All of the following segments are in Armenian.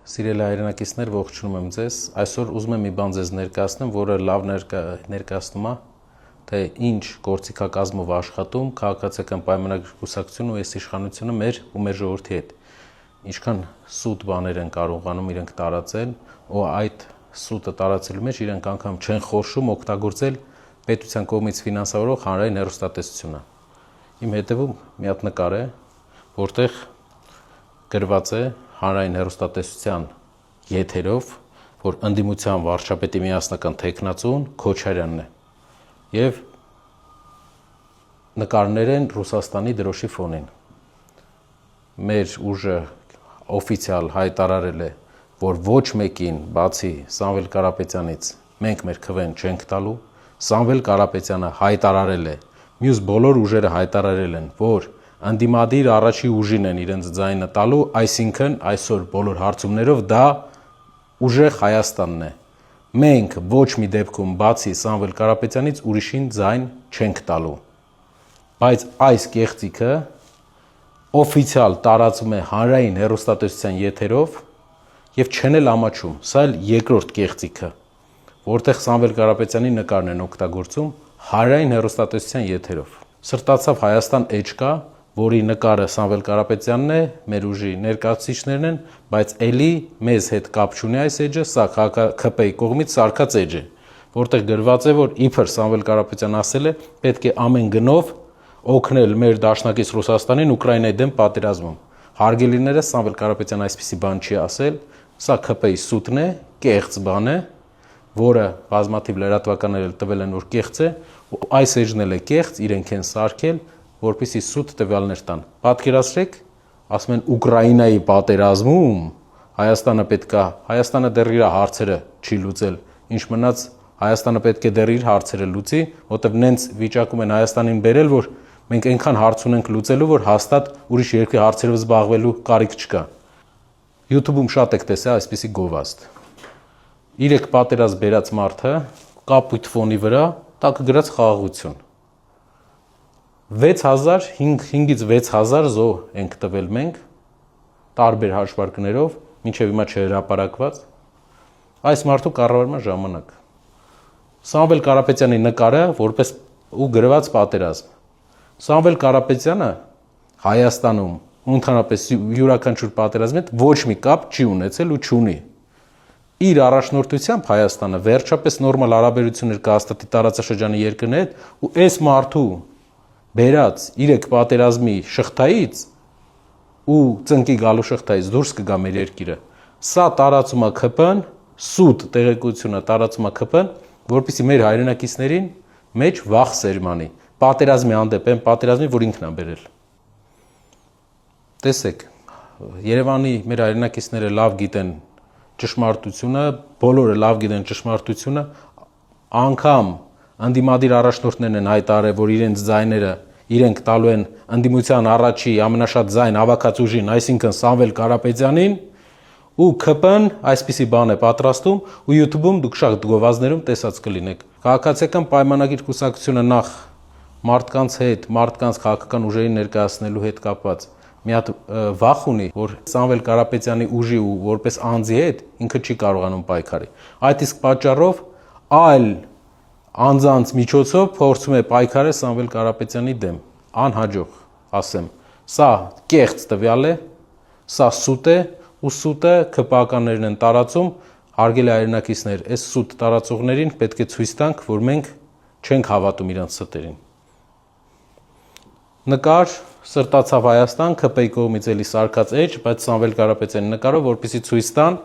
Սիրելի հայրենակիցներ, ողջունում եմ ձեզ։ Այսօր ուզում եմ մի բան ձեզ ներկայացնեմ, որը լավ ներկայացնում է, թե ինչ գործիքակազմով աշխատում քաղաքացիական պայմանագրի կուսակցությունը ու այս իշխանությունը մեր ու մեր ժողովրդի հետ։ Ինչքան սուտ բաներ են կարողանում իրենք տարածել, ու այդ սուտը տարածելու մեջ իրենք անգամ չեն խորշում օգտագործել պետության կողմից ֆինանսավորող հանրային հեռուստատեսությունը։ Իմ հետևում մի հատ նկար է, որտեղ գրված է հանրային հեռուստատեսության եթերով, որ ընդդիմության վարչապետի միասնական թեկնածուն Քոչարյանն է, եւ նկարներ են Ռուսաստանի դրոշի ֆոնին։ Մեր ուժը օֆիցիալ հայտարարել է, որ ոչ մեկին, բացի Սամվել Կարապետյանից, մենք մեր քվեն չենք տալու։ Սամվել Կարապետյանը հայտարարել է, մյուս բոլոր ուժերը հայտարարել են, որ ընդդիմադիր առաջի ուժին են իրենց ձայնը տալու, այսինքն այսօր բոլոր հարցումներով դա ուժեղ Հայաստանն է։ Մենք ոչ մի դեպքում բացի Սամվել Կարապետյանից ուրիշին ձայն չենք տալու։ Բայց այս կեղծիքը օֆիցիալ տարածում է հանրային հեռուստատեսության եթերով եւ չեն էլ ամաչում։ Սա էլ երկրորդ կեղծիքը, որտեղ Սամվել Կարապետյանի նկարն են օգտագործում հանրային հեռուստատեսության եթերով։ Սրտացավ Հայաստան էջկա, որի նկարը Սամվել Կարապետյանն է, մեր ուժի ներկայացուցիչներն են, բայց ելի մեզ հետ կապ չունի այս էջը, սա ՔՊ-ի կողմից սարքած էջ է, որտեղ գրված է, որ իբր Սամվել Կարապետյանն ասել է, պետք է ամեն գնով օգնել մեր դաշնակից Ռուսաստանին Ուկրաինայի դեմ պատերազմում։ Հարգելիներս, Սամվել Կարապետյանը այսպիսի բան չի ասել, սա ՔՊ-ի սուտն է, կեղծ բան է, որը բազմաթիվ լրատվականներ տվել են, որ կեղծ է, ու այս էջն էլ է կեղծ, իրենք են սարքել, որպեսզի սուտ տվյալներ տան։ Պատկերացրեք, ասում են Ուկրաինայի պատերազմում Հայաստանը դեռ իր հարցերը չի լուծել, ինչ մնաց Հայաստանը պետք է դեռ իր հարցերը լուծի, որտեղ նենց վիճակում են Հայաստանին բերել, որ մենք այնքան հարց ունենք լուծելու, որ հաստատ ուրիշ երկրի հարցերով զբաղվելու կարիք չկա։ YouTube-ում շատ եք տեսել այսպիսի գովազդ։ 3 պատերազմ բերած մարդը կապույտ ֆոնի վրա տակ գրած խաղաղություն։ 5-ից 6000 զոհ ենք տվել մենք տարբեր հաշվարկներով, մինչև հիմա չհրապարակված այս մարդու կառավարման ժամանակ։ Սամվել Կարապետյանի նկարը որպես ու գրված պատերազմ։ Սամվել Կարապետյանը Հայաստանում ընդհանրապես յուրաքանչյուր պատերազմի հետ ոչ մի կապ չի ունեցել ու չունի։ Իր առաջնորդությամբ Հայաստանը վերջապես նորմալ հարաբերություններ կհաստատի տարածաշրջանի երկրների հետ, ու այս մարդու բերած 3 պատերազմի շղթայից ու ծնկի գալու շղթայից դուրս կգա մեր երկիրը։ Սա տարածում է ՔՊ-ն, սուտ տեղեկությունը տարածում է ՔՊ-ն, որպեսզի մեր հայրենակիցներին մեջ վախ սերմանի։ Պատերազմի հանդեպ են պատերազմի, որ ինքն է բերել։ Տեսեք, Երևանի մեր հայրենակիցները լավ գիտեն ճշմարտությունը, բոլորը լավ գիտեն ճշմարտությունը, անգամ ընդդիմադիր առաջնորդներն են հայտարարել, որ իրենց ձայները իրենք տալու են ընդդիմության առաջի ամենաշատ ձայն հավաքած ուժին, այսինքն Սամվել Կարապետյանին, ու ՔՊ-ն այսպիսի բան է պատրաստում, ու YouTube-ում դուք շատ գովազդներում տեսած կլինեք։ Քաղաքացիական պայմանագիր կուսակցությունը նախ մարդկանց հետ, մարդկանց քաղաքական ուժերին ներկայացնելու հետ կապված մի հատ վախ ունի, որ Սամվել Կարապետյանի ուժի ու որպես անձի հետ ինքը չի կարողանում պայքարի։ Այդ իսկ պատճառով այլ անձանց միջոցով փորձում է պայքարել Սամվել Կարապետյանի դեմ, անհաջող, ասեմ։ Սա կեղծ տվյալ է, սա սուտ է, ու սուտը ՔՊ-ականներն են տարածում, հարգելի հայրենակիցներ, այս սուտ տարածողներին պետք է ցույց տանք, որ մենք չենք հավատում իրանց ստերին։ Նկար սրտացավ Հայաստան, ՔՊ-ի կողմից էլի սարքած էջ, բայց Սամվել Կարապետյանի նկարով, որպեսզի ցույց տան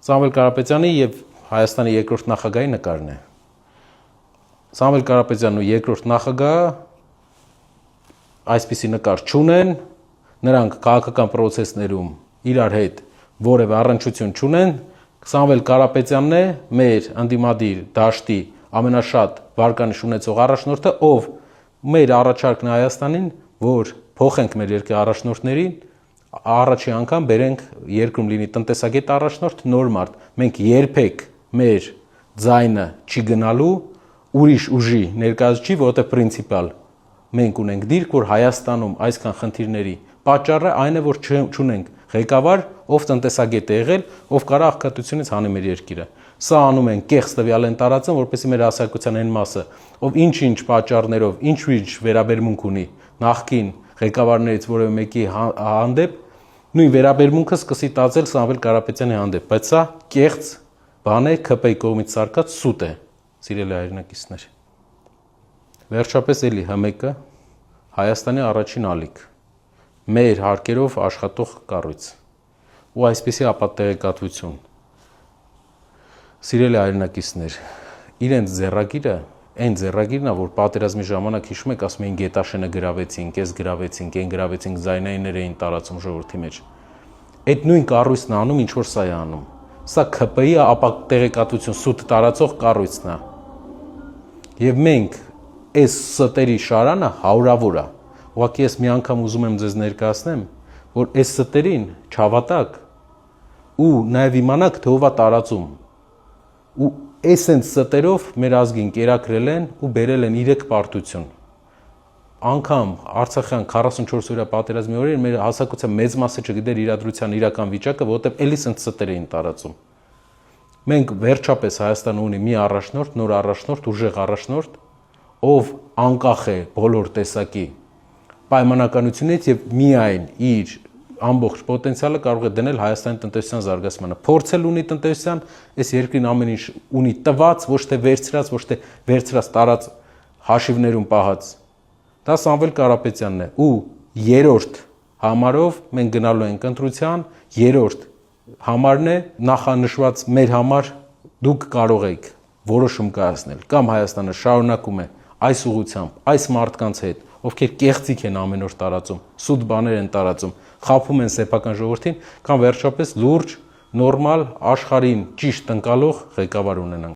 Սամվել Կարապետյանի եւ Հայաստանի երկրորդ նախագահի նկարն է։ Սամվել Կարապետյանն ու երկրորդ նախագահը այսպիսի նկար չունեն, նրանք քաղաքական պրոցեսներում իրար հետ որևէ առնչություն չունեն։ Սամվել Կարապետյանն է մեր ընդդիմադիր դաշտի ամենաշատ վարկանիշ ունեցող առաջնորդը, ով մեր առաջարկն է Հայաստանին, որ փոխենք մեր երկրի առաջնորդներին, առաջի անգամ բերենք երկրում լինի տնտեսագետ առաջնորդ, նոր մարդ։ Մենք երբեք մեր ձայնը չի գնալու ուրիշ ուժի ներկայացուցիչ, որովհետև պրինցիպալ մենք ունենք դիրք, որ Հայաստանում այսքան խնդիրների պատճառը այն է, որ չունենք ղեկավար, ով տնտեսագետ է եղել, ով կարա աղքատությունից հանի մեր երկիրը։ Սա անում են կեղծ տվյալ են տարածում, որպեսզի մեր հասարակության այն մասը, ով ինչ-ինչ պատճառներով, ինչ-ինչ վերաբերմունք ունի նախկին ղեկավարներից որևէ մեկի հանդեպ, նույն վերաբերմունքը սկսի տածել Սամվել Կարապետյանի հանդեպ, բայց սա կեղծ բան է, ՔՊ-ի կողմից սարքած սուտ է, սիրելի հայրենակիցներ։ Վերջապես էլի ՀՄԿ Հայաստանի առաջին ալիք, մեր հարկերով աշխատող կառույց ու այսպիսի ապատեղեկատվություն։ Սիրելի հայրենակիցներ, իրենց ձեռագիրը, այն ձեռագիրն է, որ պատերազմի ժամանակ հիշում եք, ասում էին Գետաշենը գրավեցինք, այս գրավեցինք, այն գրավեցինք, զայնայիններ էին տարածում ժողովրդի մեջ։ Այդ նույն կառույցն է անում, ինչ որ սա է անում։ Սա ՔՊ-ի ապատեղեկատվություն սուտ տարածող կառույցն է։ Եվ մենք այս ստերի շարանը հարյուրավոր է։ Ուղղակի ես մի անգամ ուզում եմ ձեզ ներկայացնեմ, որ այս ստերին չհավատաք ու նաև իմանաք, թե ով է տարածում։ Ու այսենց ստերով մեր ազգին կերակրել են ու բերել են 3 պարտություն։ Անգամ Արցախյան 44 օրյա պատերազմի օրերին մեր հասարակության մեծ մասը չգիտեր իրադրության իրական վիճակը, որովհետև էլի սենց ստեր էին տարածում։ Մենք վերջապես Հայաստանը ունի մի առաջնորդ, նոր առաջնորդ, ուժեղ առաջնորդ, ով անկախ է բոլոր տեսակի պայմանականությունից եւ միայն իր ամբողջ պոտենցիալը կարող է դնել Հայաստանի տնտեսության զարգացմանը։ Փորձել ունի տնտեսության, այս երկրին ամեն ինչ ունի տված, ոչ թե վերցրած տարած հաշիվներում պահած։ Դա Սամվել Կարապետյանն է ու երրորդ համարով մենք գնալու ենք ընտրության, երրորդ համարն է նախանշված մեր համար դուք կարող եք որոշում կայացնել կամ Հայաստանը շարունակում է այս ուղղությամբ, այս մարդկանց հետ, ովքեր կեղծիք են ամեն օր տարածում, սուտ բաներ են տարածում, խաբում են սեփական ժողովրդին, կամ վերջապես լուրջ, նորմալ, աշխարհին ճիշտ ընկալող ղեկավար ունենանք։